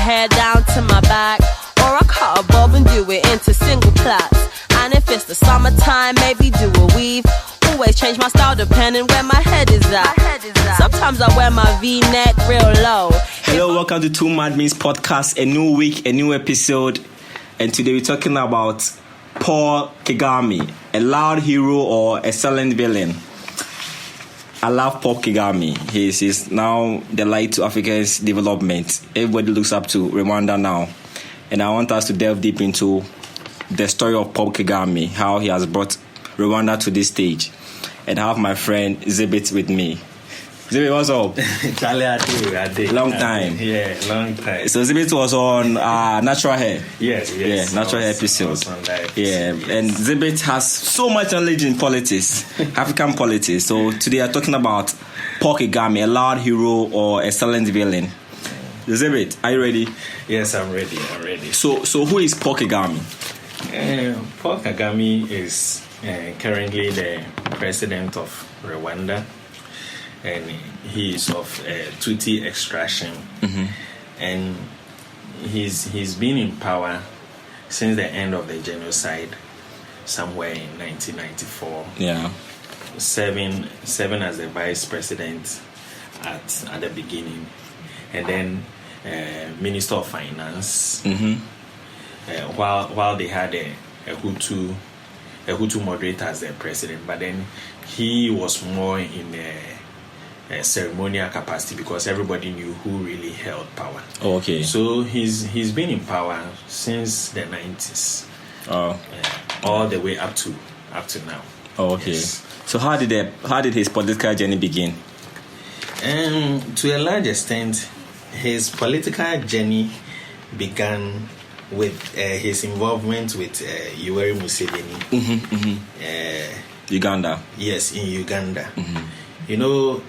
hair down to my back, or I cut a bob and do it into single plaits. And if it's the summertime, maybe do a weave. Always change my style depending where my head is at. Sometimes I wear my V-neck real low. Hello, welcome to Two Madmins podcast. A new week, a new episode. And today we're talking about Paul Kagame, a loud hero or a silent villain. I love Paul Kagame. He's now the light to Africa's development. Everybody looks up to Rwanda now. And I want us to delve deep into the story of Paul Kagame, how he has brought Rwanda to this stage. And I have my friend Zibit with me. Zibit, what's up? Charlie, I do. Long time. Yeah, long time. So Zibit was on Natural Hair. Yes. Yeah, Natural Hair episode. Yeah, yes. And Zibit has so much knowledge in politics, African politics. So today I'm talking about Paul Kagame, a loud hero or a silent villain. Zibit, are you ready? Yes, I'm ready. So who is Paul Kagame? Paul Kagame is currently the president of Rwanda, and he is of Tutsi extraction, and he's been in power since the end of the genocide, somewhere in 1994. Yeah, serving as the vice president at the beginning, and then Minister of Finance. While they had a Hutu moderator as the president, but then he was more in a ceremonial capacity because everybody knew who really held power. Oh, okay. So he's been in power since the 90s. Oh. All the way up to now. Oh, okay. Yes. So how did his political journey begin? To a large extent, his political journey began with his involvement with Yoweri Museveni. Uganda. Yes, in Uganda. You know,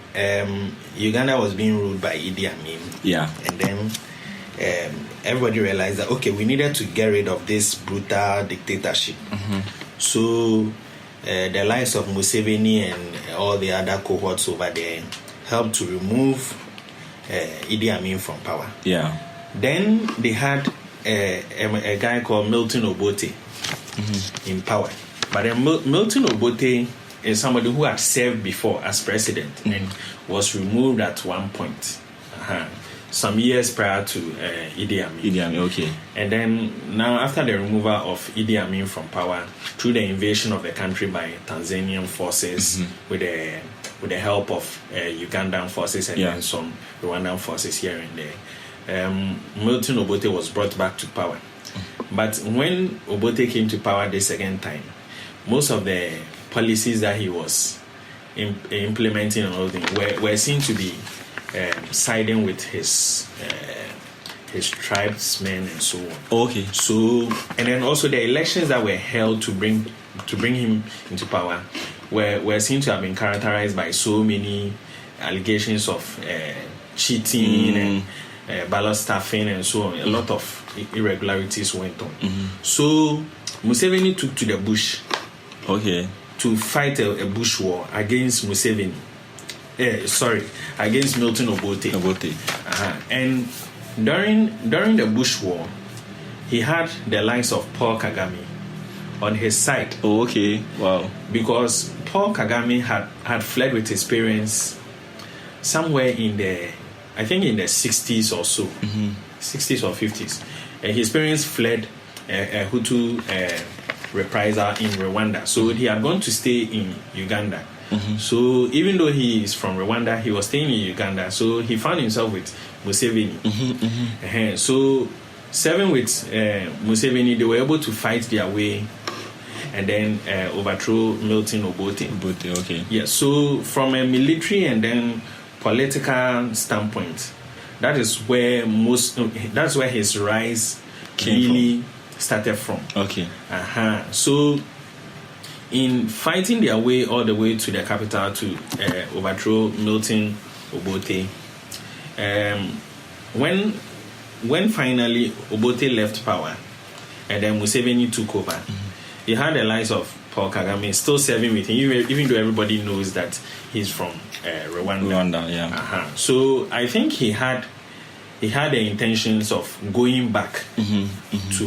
Uganda was being ruled by Idi Amin. Yeah. And then everybody realized that, okay, we needed to get rid of this brutal dictatorship. So the likes of Museveni and all the other cohorts over there helped to remove Idi Amin from power. Yeah. Then they had a guy called Milton Obote in power. But then Milton Obote is somebody who had served before as president and was removed at one point, some years prior to Idi Amin. Idi Amin, okay. And then now, after the removal of Idi Amin from power through the invasion of the country by Tanzanian forces with the help of Ugandan forces and then some Rwandan forces here and there, Milton Obote was brought back to power. But when Obote came to power the second time, most of the policies that he was implementing and all things were seen to be siding with his tribesmen and so on. Okay. So, and then also the elections that were held to bring him into power were seen to have been characterized by so many allegations of cheating and ballot stuffing and so on. A lot of irregularities went on. So Museveni took to the bush, to fight a bush war against Museveni. Against Milton Obote. And during the bush war, he had the likes of Paul Kagame on his side. Oh, okay. Wow. Because Paul Kagame had fled with his parents somewhere in the 60s or so, 60s or 50s. And his parents fled a Hutu reprisal in Rwanda. So he had gone to stay in Uganda. So even though he is from Rwanda, he was staying in Uganda. So he found himself with Museveni. So serving with Museveni, they were able to fight their way and then overthrow Milton Obote. Okay. Yeah. So from a military and then political standpoint, that's where his rise really started from. Okay. So in fighting their way all the way to the capital to overthrow Milton Obote, when finally Obote left power and then Museveni took over, he had the likes of Paul Kagame still serving with him, even though everybody knows that he's from Rwanda. Yeah. So I think he had he had the intentions of going back to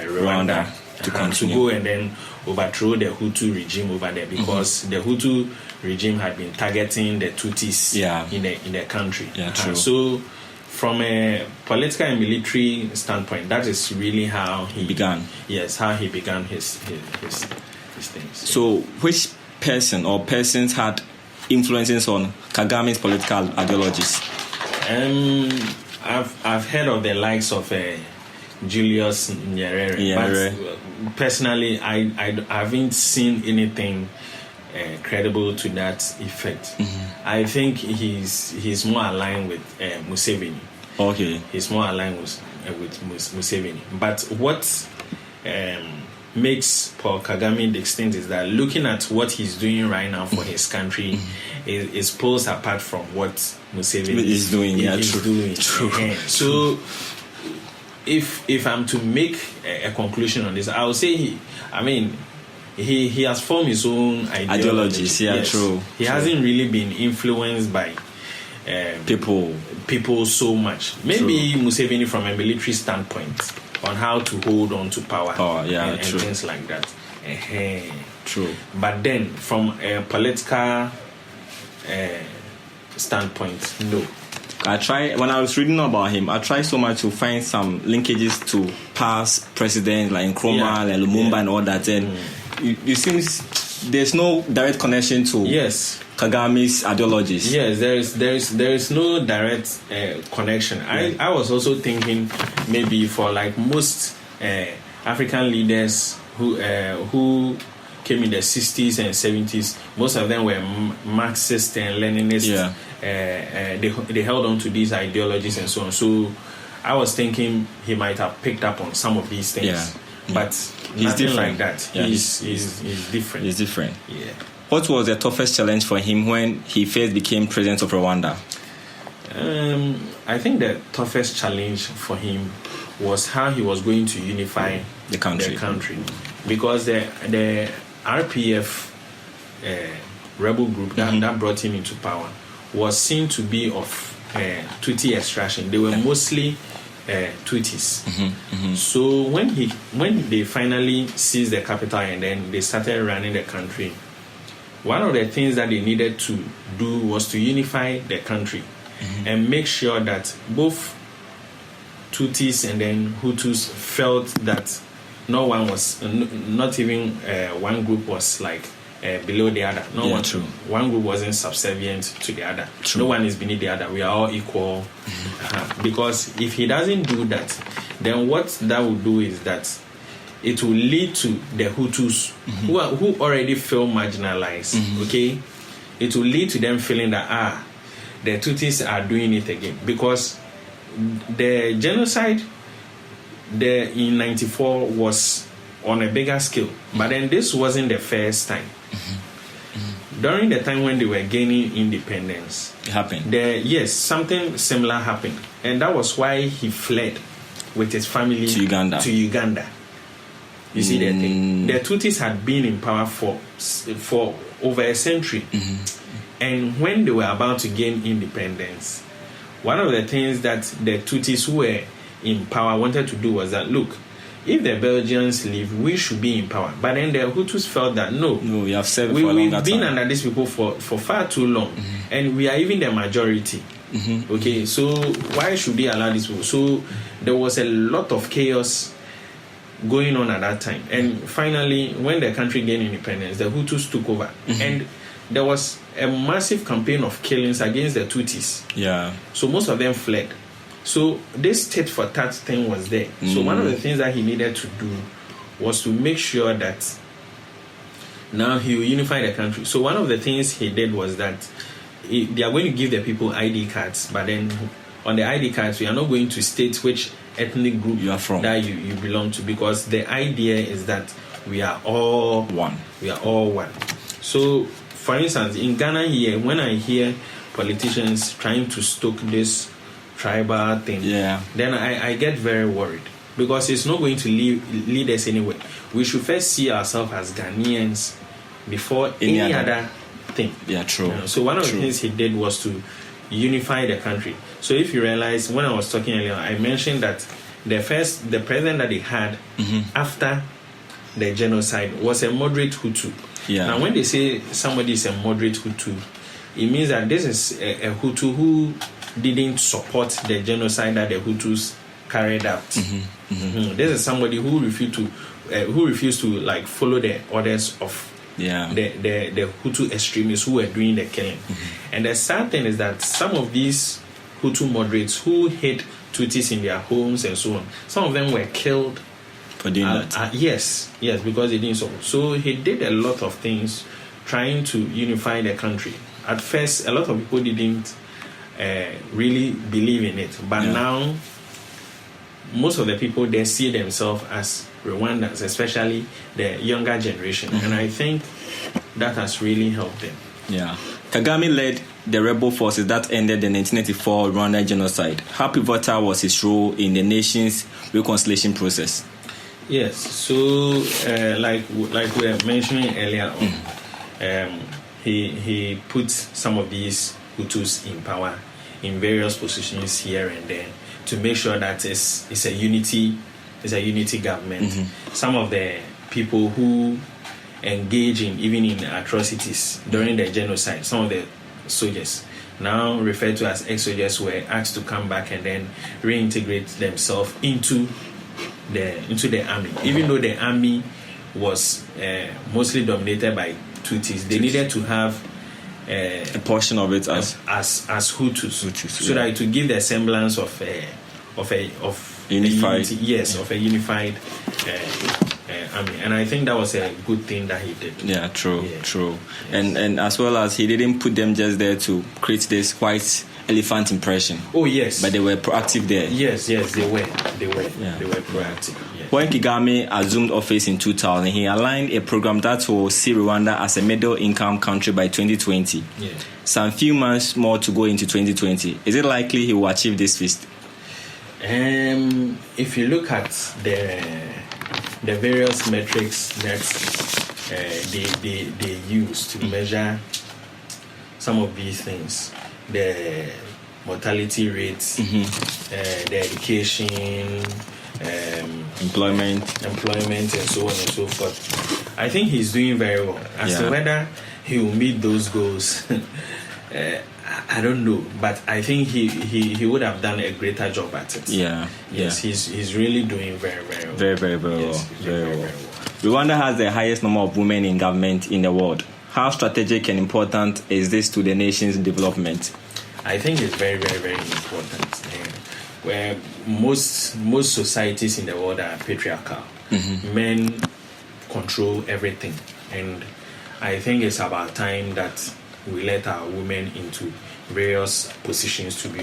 Rwanda to go and then overthrow the Hutu regime over there, because the Hutu regime had been targeting the Tutsis in the country. True. So from a political and military standpoint, that is really how he began. Yes, how he began his things. So which person or persons had influences on Kagame's political ideologies? I've heard of the likes of Julius Nyerere, but personally, I haven't seen anything credible to that effect. I think he's more aligned with Museveni. Okay, he's more aligned with Museveni. But what makes Paul Kagame distinct is that looking at what he's doing right now for his country is pulls apart from what Museveni is doing. True. So if I'm to make a conclusion on this, I would say he has formed his own ideologies. True. He hasn't really been influenced by people so much. Maybe Museveni from a military standpoint on how to hold on to power and things like that. True. But then from a political standpoint, no. When I was reading about him, I tried so much to find some linkages to past presidents like Nkrumah and Lumumba and all that, and it seems there's no direct connection to Kagame's ideologies. Yes, there is no direct connection. I was also thinking maybe for like most African leaders who came in the 60s and 70s, most of them were Marxist and Leninist. They held on to these ideologies and so on. So I was thinking he might have picked up on some of these things. But he's different like that. He's different. He's different. Yeah. What was the toughest challenge for him when he first became president of Rwanda? I think the toughest challenge for him was how he was going to unify the country. Because the RPF rebel group that brought him into power was seen to be of Tutsi extraction. They were mostly Tutsis. So when they finally seized the capital and then they started running the country, one of the things that they needed to do was to unify the country and make sure that both Tutsis and then Hutus felt that not even one group was like below the other. One group wasn't subservient to the other. No one is beneath the other. We are all equal. Because if he doesn't do that, then what that will do is that it will lead to the Hutus who already feel marginalized. Okay, it will lead to them feeling that the Tutsis are doing it again, because the genocide in 94 was on a bigger scale, but then this wasn't the first time. During the time when they were gaining independence, it happened. Something similar happened, and that was why he fled with his family to Uganda. You see the thing. The Tutsis had been in power for over a century, and when they were about to gain independence, one of the things that the Tutsis who were in power wanted to do was that, look, if the Belgians leave, we should be in power. But then the Hutus felt that no, we have served for a longer time. We've been under these people for far too long, and we are even the majority. Okay, so why should they allow these people? So there was a lot of chaos going on at that time, and finally, when the country gained independence, the Hutus took over, and there was a massive campaign of killings against the Tutsis. So most of them fled. So this tit for tat thing was there. So one of the things that he needed to do was to make sure that now he will unify the country. So one of the things he did was that they are going to give the people ID cards, but then on the ID cards we are not going to state which ethnic group you are from, that you belong to, because the idea is that we are all one. So for instance, in Ghana here, when I hear politicians trying to stoke this tribal thing, then I get very worried, because it's not going to lead us anywhere. We should first see ourselves as Ghanaians before any other thing. True. So one of the things he did was to unify the country. So if you realize, when I was talking earlier, I mentioned that the president that they had after the genocide was a moderate Hutu. Yeah. Now, when they say somebody is a moderate Hutu, it means that this is a Hutu who didn't support the genocide that the Hutus carried out. This is somebody who refused to like follow the orders of the Hutu extremists who were doing the killing. And the sad thing is that some of these Hutu moderates who hid Tutsis in their homes and so on, some of them were killed for doing that. Yes, because they didn't support. So he did a lot of things trying to unify the country. At first, a lot of people didn't really believe in it, but now most of the people, they see themselves as Rwandans, especially the younger generation, and I think that has really helped them. Yeah. Kagame led the rebel forces that ended the 1994 Rwanda genocide. How pivotal was his role in the nation's reconciliation process? Yes, so like we were mentioning earlier on, he put some of these Hutus in power in various positions here and there to make sure that it's a unity government. Some of the people who engage in atrocities during the genocide, some of the soldiers, now referred to as ex-soldiers, were asked to come back and then reintegrate themselves into the army. Even though the army was mostly dominated by Tutsis, they needed to have a portion of it as Hutus, so that to give the semblance of unified, of a unified army. And I think that was a good thing that he did. Yeah, true. Yes. And as well as he didn't put them just there to create this white elephant impression. Oh yes, but they were proactive there. Yes, they were proactive. Yes. When Kagame assumed office in 2000, he aligned a program that will see Rwanda as a middle-income country by 2020. Yeah. Some few months more to go into 2020. Is it likely he will achieve this feat? If you look at the various metrics that they use to measure some of these things, the mortality rates, the education, employment, and so on and so forth, I think he's doing very well. As to whether he will meet those goals, I don't know, but I think he would have done a greater job at it. Yes, he's really doing very well. Very well. Rwanda has the highest number of women in government in the world. How strategic and important is this to the nation's development? I think it's very important. Where most societies in the world are patriarchal. Men control everything, and I think it's about time that we let our women into various positions to be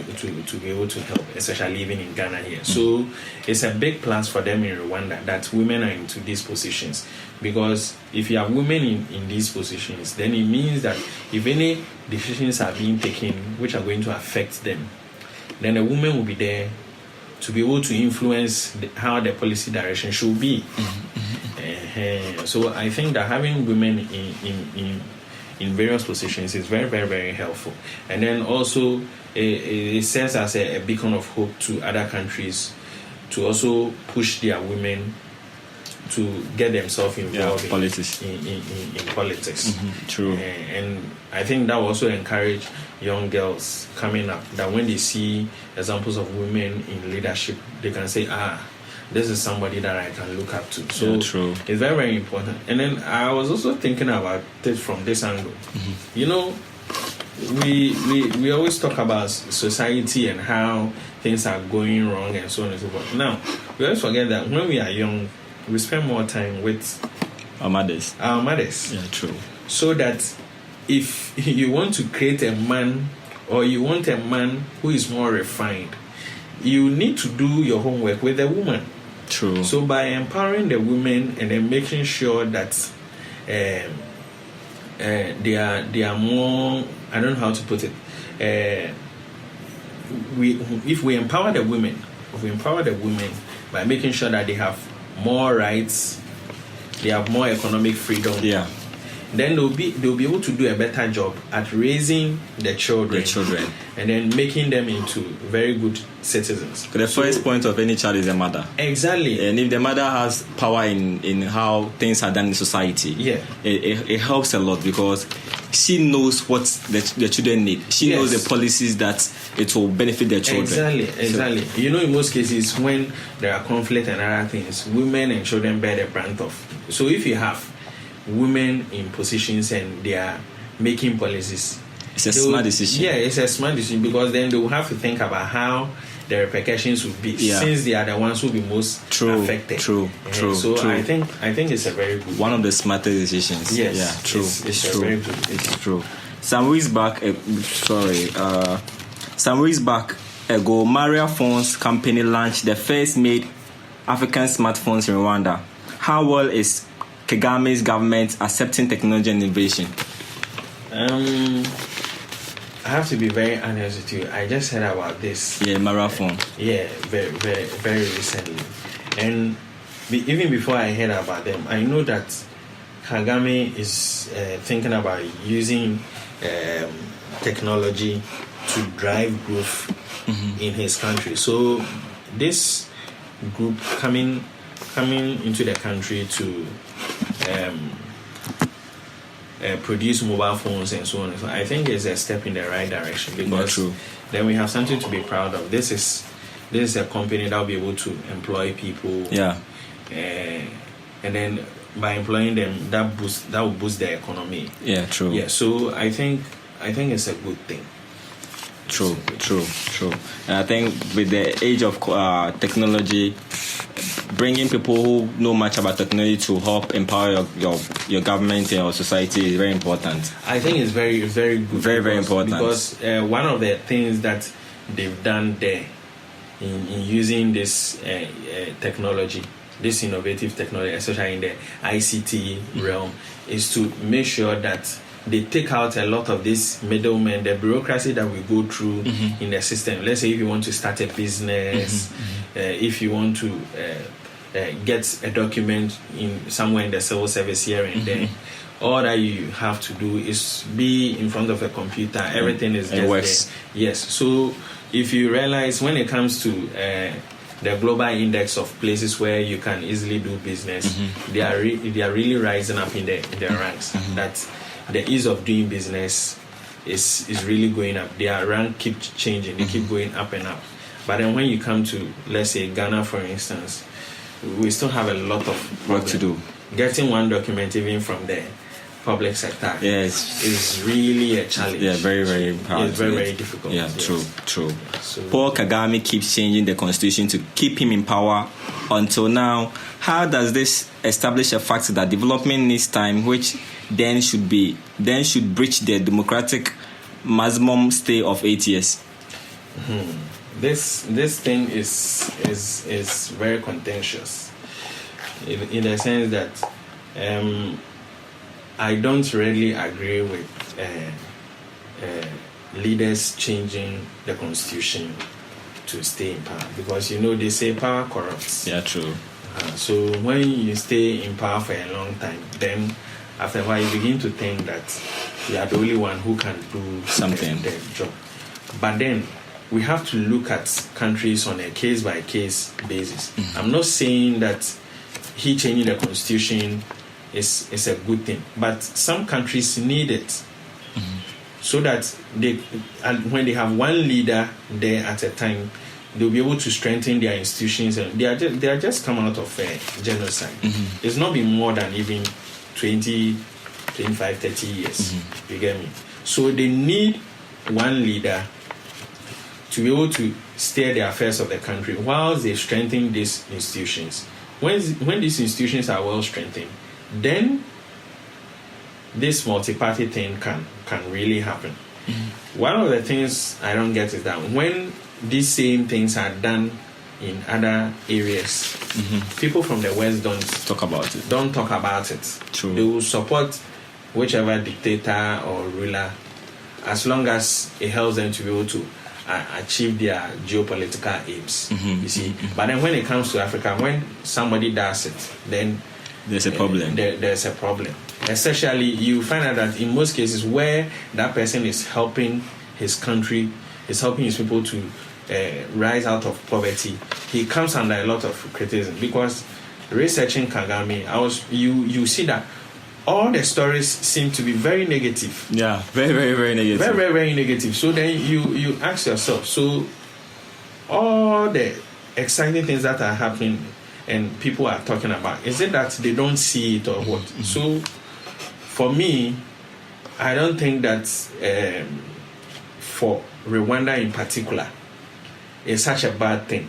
able to help, especially even in Ghana here. So it's a big plus for them in Rwanda that women are into these positions, because if you have women in these positions, then it means that if any decisions are being taken which are going to affect them, then a woman will be there to be able to influence how the policy direction should be. So I think that having women in various positions is very helpful. And then also it serves as a beacon of hope to other countries to also push their women to get themselves involved in politics. True. And I think that will also encourage young girls coming up, that when they see examples of women in leadership, they can say, this is somebody that I can look up to. So true. It's very important. And then I was also thinking about it from this angle. You know, we always talk about society and how things are going wrong and so on and so forth. Now, we always forget that when we are young, we spend more time with our mothers. Yeah, true. So that if you want to create a man, or you want a man who is more refined, you need to do your homework with the woman. True. So by empowering the women and then making sure that they are more, I don't know how to put it. If we empower the women by making sure that they have more rights, they have more economic freedom. then they'll be able to do a better job at raising the children, and then making them into very good citizens. The first point of any child is the mother. Exactly. And if the mother has power in how things are done in society, it helps a lot, because she knows what the children need. She knows the policies that it will benefit their children. Exactly. So, in most cases, when there are conflict and other things, women and children bear the brunt of. So if you have women in positions and they are making policies, it's a smart decision. Yeah, it's a smart decision, because then they will have to think about how the repercussions would be, since they are the ones who will be most affected. True. I think it's a very good one of the smartest decisions. Yes. Yeah. True. It's true. Very good. It's true. Some weeks back ago, Maria Phones company launched the first made African smartphones in Rwanda. How well is Kagame's government accepting technology and innovation? I have to be very honest with you. I just heard about this. Yeah, marathon. Very, very, very recently. And even before I heard about them, I know that Kagame is thinking about using technology to drive growth in his country. So this group coming into the country to produce mobile phones and so on. So I think it's a step in the right direction, because then we have something to be proud of. This is a company that will be able to employ people. Yeah. And then by employing them, that will boost the economy. Yeah, true. Yeah, so I think it's a good thing. True. And I think with the age of technology, bringing people who know much about technology to help empower your government and your society is very important. I think it's very, very good. Very important. Because one of the things that they've done there in using this technology, this innovative technology, especially in the ICT realm, is to make sure that they take out a lot of this middlemen, the bureaucracy that we go through in the system. Let's say if you want to start a business, if you want to get a document somewhere in the civil service here and there, all that you have to do is be in front of a computer. Everything is just works. there. Yes. So if you realize, when it comes to the global index of places where you can easily do business, they are really rising up in the ranks. That the ease of doing business is really going up. Their rank keep changing. They keep going up and up. But then when you come to, let's say, Ghana, for instance, we still have a lot of work to do. Getting one document even from the public sector is really a challenge. Yeah, very, very hard. It's very, very difficult. Yeah, true. So, Paul Kagame keeps changing the constitution to keep him in power. Until now, how does this establish a fact that development needs time, which then should breach the democratic maximum stay of 8 years? This thing is very contentious in the sense that I don't really agree with leaders changing the constitution to stay in power, because they say power corrupts. Yeah, true. So when you stay in power for a long time, then after a while you begin to think that you are the only one who can do something the job. But then we have to look at countries on a case-by-case basis. I'm not saying that he changing the constitution is a good thing, but some countries need it so that when they have one leader there at a time, they'll be able to strengthen their institutions. And they are just come out of genocide. It's not been more than even 20, 25, 30 years. You get me? So they need one leader to be able to steer the affairs of the country whilst they strengthen these institutions. When these institutions are well strengthened, then this multi-party thing can really happen. One of the things I don't get is that when these same things are done in other areas, people from the West don't talk about it. True. They will support whichever dictator or ruler as long as it helps them to be able to achieve their geopolitical aims. You see, but then when it comes to Africa, when somebody does it, then there's a problem. There's a problem. Especially, you find out that in most cases where that person is helping his country, is helping his people to rise out of poverty, he comes under a lot of criticism. Because researching Kagame, you see that all the stories seem to be very negative. Yeah, very, very, very negative. Very, very, very negative. So then you ask yourself, so all the exciting things that are happening and people are talking about, is it that they don't see it or what? Mm-hmm. So for me, I don't think that for Rwanda in particular, it's such a bad thing.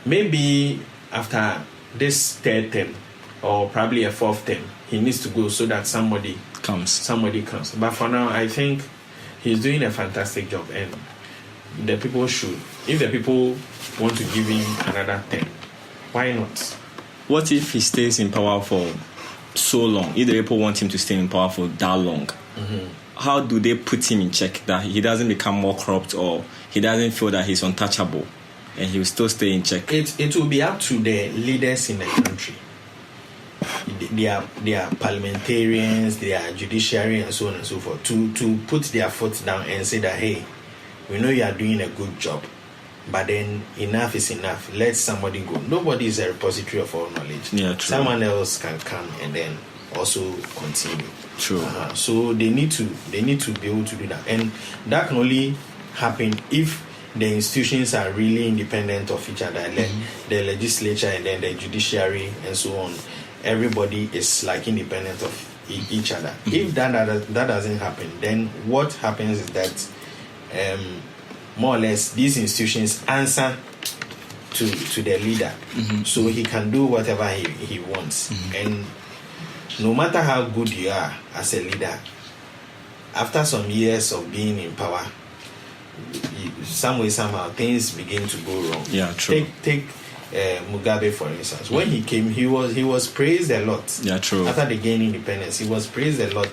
Maybe after this third term or probably a fourth term, he needs to go so that somebody comes. But for now, I think he's doing a fantastic job, and the people should, if the people want to give him another term, why not? What if he stays in power for so long? If the people want him to stay in power for that long, how do they put him in check that he doesn't become more corrupt or he doesn't feel that he's untouchable and he will still stay in check? It will be up to the leaders in the country. They are parliamentarians, they are judiciary, and so on and so forth, to put their foot down and say that, hey, we know you are doing a good job, but then enough is enough. Let somebody go. Nobody is a repository of all knowledge. Yeah, true. Someone else can come and then also continue. True. So they need to be able to do that, and that can only happen if the institutions are really independent of each other. The legislature and then the judiciary and so on. Everybody is like independent of each other. If that doesn't happen, then what happens is that more or less these institutions answer to the leader, so he can do whatever he wants. And no matter how good you are as a leader, after some years of being in power, some way somehow things begin to go wrong. Yeah, true. Take Mugabe, for instance. When he came, he was praised a lot. Yeah, true. After they gained independence, he was praised a lot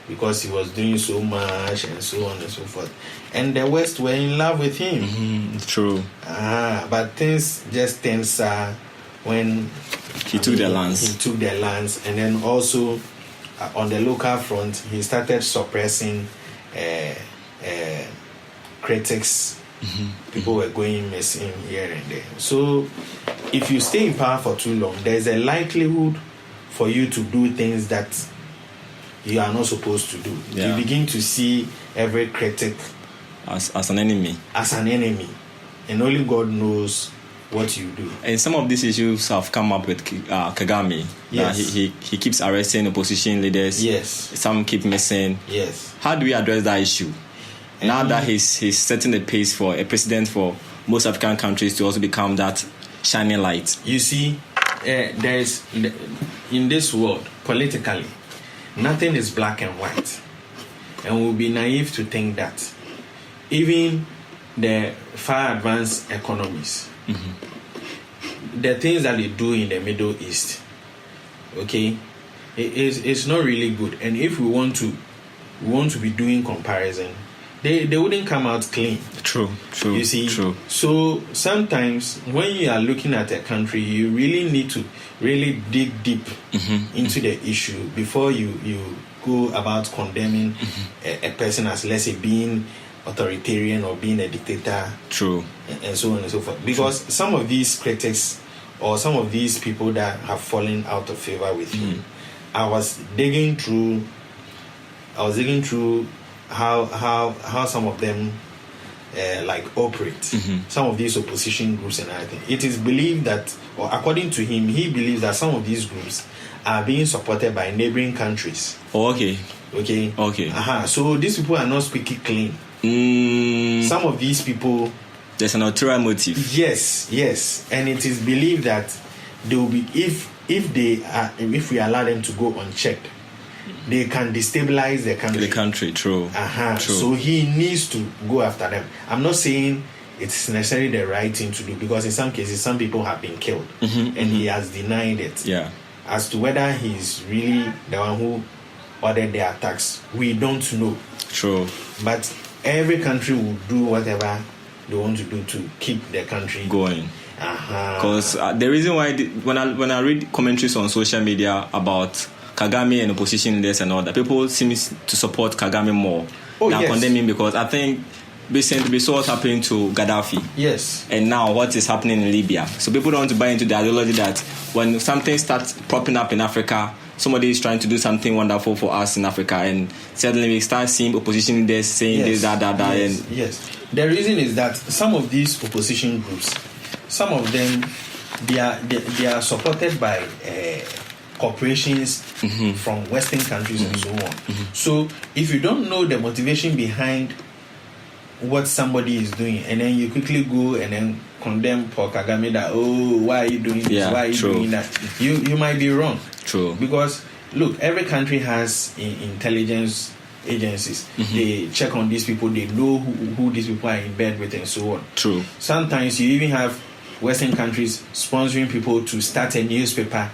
because he was doing so much and so on and so forth. And the West were in love with him. True. But things just turned sour when he took their lands. He took their lands, and then also on the local front, he started suppressing critics. People were going missing here and there. So if you stay in power for too long, there's a likelihood for you to do things that you are not supposed to do. Yeah. You begin to see every critic as an enemy. And only God knows what you do. And some of these issues have come up with Kagame. Yes. He keeps arresting opposition leaders. Yes. Some keep missing. Yes. How do we address that issue? Now that he's setting the pace for a president for most African countries to also become that shining light. You see, there's in this world, politically, nothing is black and white. And we'll be naive to think that. Even the far advanced economies, the things that they do in the Middle East, okay, it's not really good. And if we want to be doing comparison, they wouldn't come out clean. True. You see? True. So sometimes when you are looking at a country, you really need to really dig deep into the issue before you go about condemning a person as, let's say, being authoritarian or being a dictator. True. And so on and so forth. Because some of these critics or some of these people that have fallen out of favor with him, I was digging through how some of them operate. Some of these opposition groups and everything. It is believed that, or according to him, he believes that some of these groups are being supported by neighboring countries. Oh, okay. So these people are not speaking clean. Some of these people, there's an ulterior motive. Yes, and it is believed that they will be, if we allow them to go unchecked, they can destabilize the country. True. So he needs to go after them. I'm not saying it's necessarily the right thing to do, because in some cases some people have been killed and he has denied it. Yeah. As to whether he's really the one who ordered the attacks, we don't know. True. But every country will do whatever they want to do to keep the country going. Because the reason why when I read commentaries on social media about Kagame and opposition leaders and all that, people seem to support Kagame more than condemning, because I think recently we saw what happened to Gaddafi. Yes. And now what is happening in Libya. So people don't want to buy into the ideology that when something starts propping up in Africa, somebody is trying to do something wonderful for us in Africa, and suddenly we start seeing opposition leaders saying this, that. Yes. The reason is that some of these opposition groups, some of them, they are supported by corporations from Western countries and so on. So if you don't know the motivation behind what somebody is doing, and then you quickly go and then condemn Paul Kagame that, why are you doing this? Why are you doing that? You might be wrong. True. Because look, every country has intelligence agencies. They check on these people. They know who these people are in bed with and so on. True. Sometimes you even have Western countries sponsoring people to start a newspaper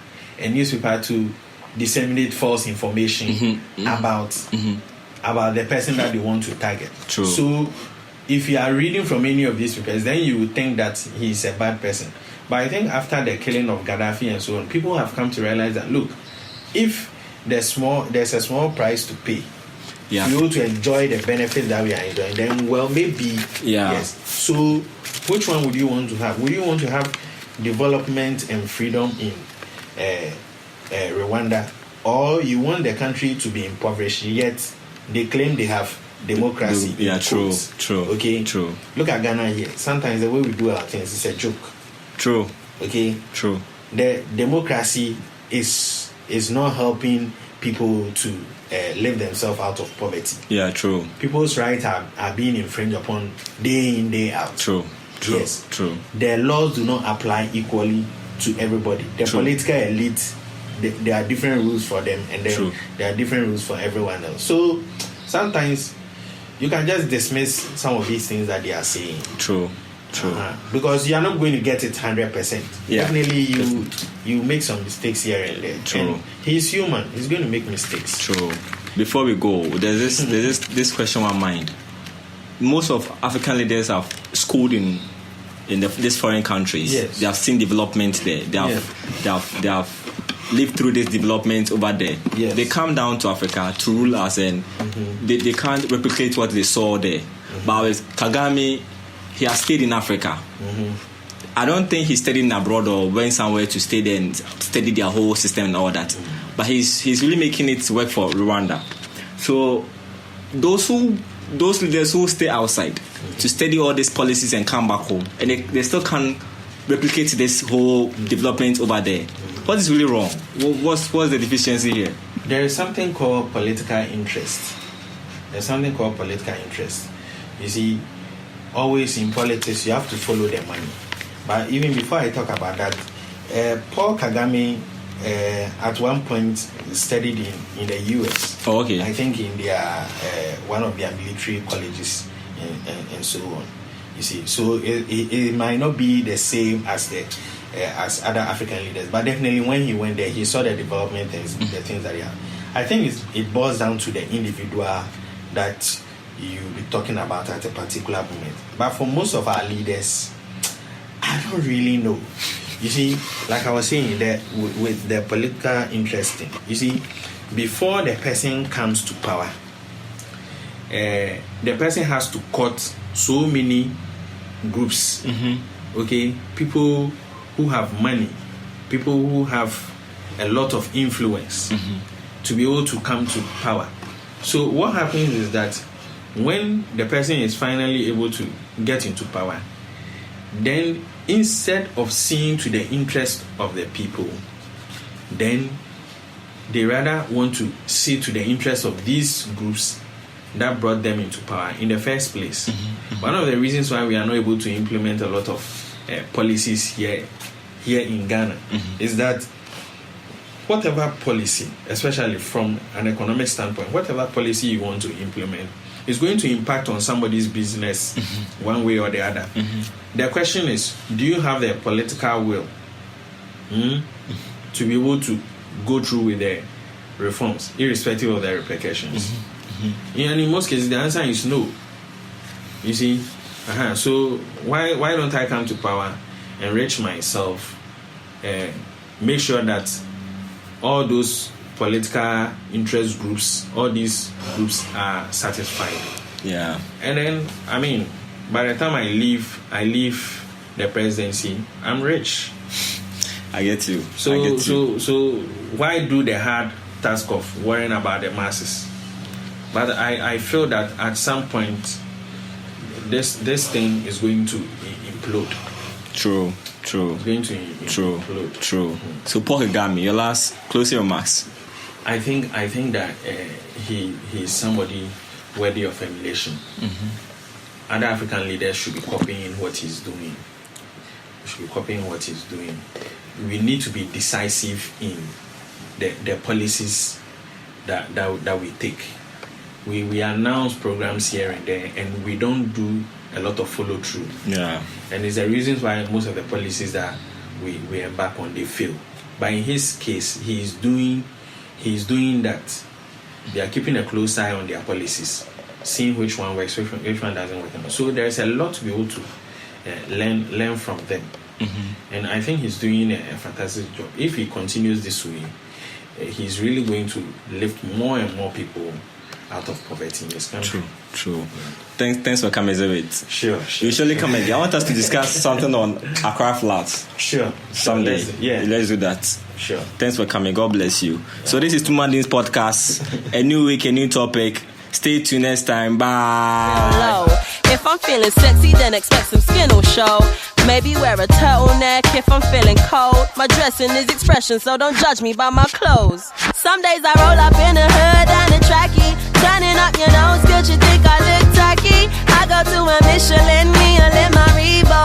to disseminate false information about the person that they want to target. True. So if you are reading from any of these papers, then you would think that he's a bad person. But I think after the killing of Gaddafi and so on, people have come to realize that, look, if there's a small price to pay, you want to enjoy the benefits that we are enjoying, then maybe yes. So which one would you want to have? Would you want to have development and freedom in Rwanda, or you want the country to be impoverished, yet they claim they have democracy? True. Okay, true. Look at Ghana here. Sometimes the way we do our things is a joke. True. Okay. True. The democracy is not helping people to live themselves out of poverty. Yeah, true. People's rights are being infringed upon day in, day out. True. Yes. True. The laws do not apply equally to everybody. The political elite, there are different rules for them, and then there are different rules for everyone else. So sometimes you can just dismiss some of these things that they are saying. True. Because you are not going to get it 100%. Yeah. Definitely, you make some mistakes here and there. True. And he's human. He's going to make mistakes. True. Before we go, there's this question on my mind. Most of African leaders have schooled in these foreign countries. Yes. They have seen development there. They have lived through this development over there. Yes. They come down to Africa to rule us, and they can't replicate what they saw there. But with Kagame, he has stayed in Africa. I don't think he studied abroad or went somewhere to stay there and study their whole system and all that. But he's really making it work for Rwanda. So those leaders who stay outside to study all these policies and come back home, and they still can't replicate this whole development over there. What is really wrong? What's the deficiency here? There is something called political interest. You see, always in politics, you have to follow the money. But even before I talk about that, Paul Kagame at one point studied in the US. Oh, okay. I think in their one of their military colleges and so on. You see, so it might not be the same as other African leaders, but definitely when he went there, he saw the development things, the things that he had. I think it boils down to the individual that you'll be talking about at a particular moment. But for most of our leaders, I don't really know. You see, like I was saying, that with the political interest thing, you see, before the person comes to power, the person has to cut so many groups. Okay, people who have money, people who have a lot of influence to be able to come to power. So what happens is that when the person is finally able to get into power, then instead of seeing to the interest of the people, then they rather want to see to the interest of these groups that brought them into power in the first place. One of the reasons why we are not able to implement a lot of policies here in Ghana is that whatever policy, especially from an economic standpoint, whatever policy you want to implement is going to impact on somebody's business one way or the other. The question is, do you have the political will to be able to go through with the reforms, irrespective of the repercussions? And in most cases, the answer is no. You see? So why don't I come to power enrich myself, make sure that all those political interest groups, all these groups are satisfied. Yeah. And then, I mean, by the time I leave the presidency, I'm rich. I get you. So why do the hard task of worrying about the masses? But I feel that at some point, this thing is going to implode. True. It's going to implode. True. So Paul Kagame, your last closing remarks. I think that he is somebody worthy of emulation. Other African leaders should be copying what he's doing. We need to be decisive in the policies that we take. We announce programs here and there, and we don't do a lot of follow through. Yeah. And it's the reasons why most of the policies that we embark on, they fail. But in his case, he's doing that. They are keeping a close eye on their policies, seeing which one works, which one doesn't work. So there's a lot to be able to learn from them. And I think he's doing a fantastic job. If he continues this way, he's really going to lift more and more people out of poverty in this country. True. Thanks for coming, Zebit. Sure. You surely come again. I want us to discuss something on Accra Flats. Sure. Someday. Let's do that. Sure. Thanks for coming. God bless you. Yeah. So this is Tumadin's podcast. A new week, a new topic. Stay tuned next time. Bye. Hello. If I'm feeling sexy, then expect some skin will show. Maybe wear a turtleneck if I'm feeling cold. My dressing is expression, so don't judge me by my clothes. Some days I roll up in a hood and a trackie. Turning up your nose, good, you think I look tacky? I go to a Michelin meal in my Reebok.